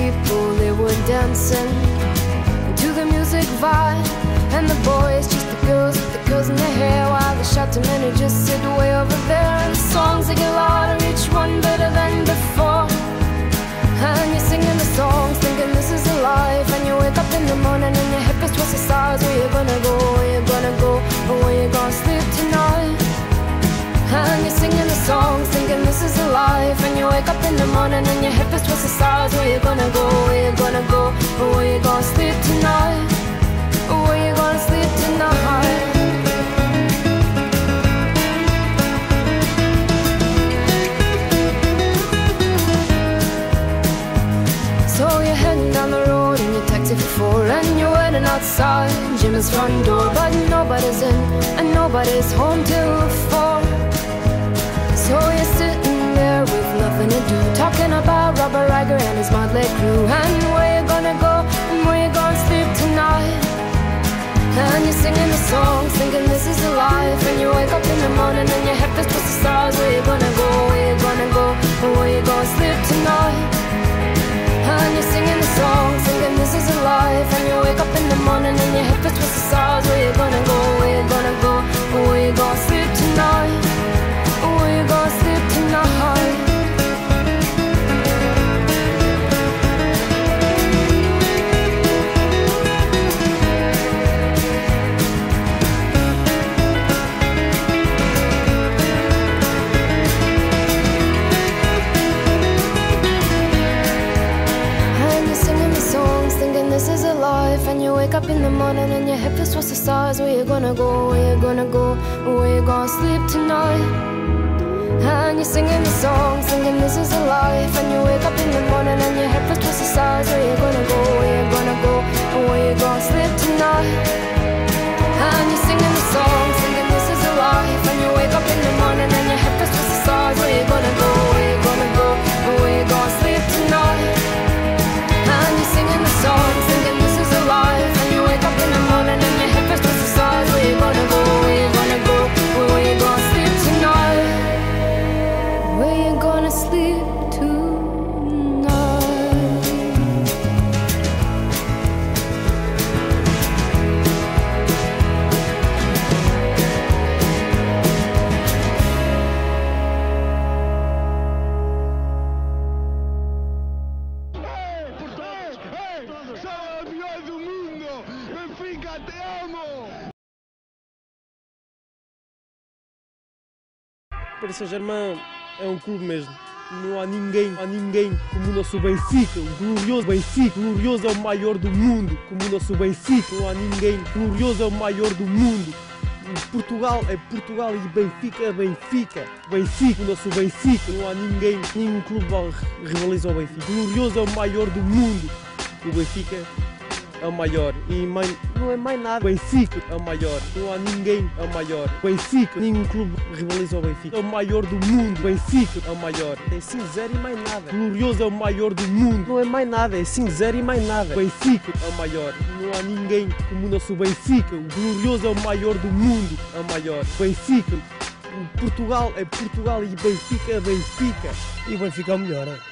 people, they were dancing to the music vibe. And the boys, just the girls in their hair, while the shouting men who just sit way over there. And the songs they get louder, each one better than before. And you're singing the songs, thinking this is a life. And you wake up in the morning and your hip is twisted sides. Where you gonna go, where you gonna go, or where you gonna sleep tonight? And you're singing the songs, thinking this is a life. And you wake up in the morning and your hip is twisted sides. Where you gonna go, where you gonna go, or where you gonna sleep tonight? Or where you gonna sleep tonight? So you're heading down the road in your taxi for 4, and you're waiting outside Jim's front door. But nobody's in and nobody's home till 4. So you're sitting there with nothing to do, talking about Robert Riger and his motley crew. And where you gonna go and where you gonna sleep tonight? And you're singing the songs, thinking this is a life. And you wake up in the morning and your head feels twisted the stars. Where you gonna go, where you gonna go, or where you gonna sleep tonight? And you're singing the songs, thinking this is a life. And you wake up in the morning and your head feels twisted the stars. Where you gonna go, where you gonna go, or where you gonna sleep tonight? Or where you gonna sleep tonight? This is a life. And you wake up in the morning and your head feels twisted the stars. Where you gonna go, where you gonna go, or where you gonna sleep tonight? And you're singing the songs, thinking this is a life. And you wake up in the morning and your head feels twisted the stars. Where you gonna go, where you gonna go, or where you gonna sleep tonight? And you're singing the songs, thinking this is a life. And you wake up in the morning and your head feels twisted the stars. Where you gonna go, where you gonna go, or where you gonna sleep tonight? And you're singing the songs, thinking this is a life. And you wake up in the morning and your head feels twisted the stars. Where you gonna go, where you gonna go, or where you gonna sleep tonight? Where you gonna sleep tonight? Paris Saint-Germain é um clube mesmo. Não há ninguém como o nosso Benfica, o glorioso Benfica. O glorioso é o maior do mundo, como o nosso Benfica. Não há ninguém. O glorioso é o maior do mundo. Portugal é Portugal e Benfica é Benfica. Benfica, o nosso Benfica. Não há ninguém, nenhum clube rivaliza ao Benfica. O glorioso é o maior do mundo. O Benfica é o maior e não é mais nada. Benfica é o maior, não há ninguém é o maior. Benfica, nenhum clube rivaliza ao Benfica. É o maior do mundo. Benfica é o maior. É 5-0 e mais nada. Glorioso é o maior do mundo. Não é mais nada, é 5-0 e mais nada. Benfica é o maior. Não há ninguém como o nosso Benfica. O glorioso é o maior do mundo. É o maior. Benfica. Portugal é Portugal e Benfica é Benfica. E o Benfica é o melhor, é?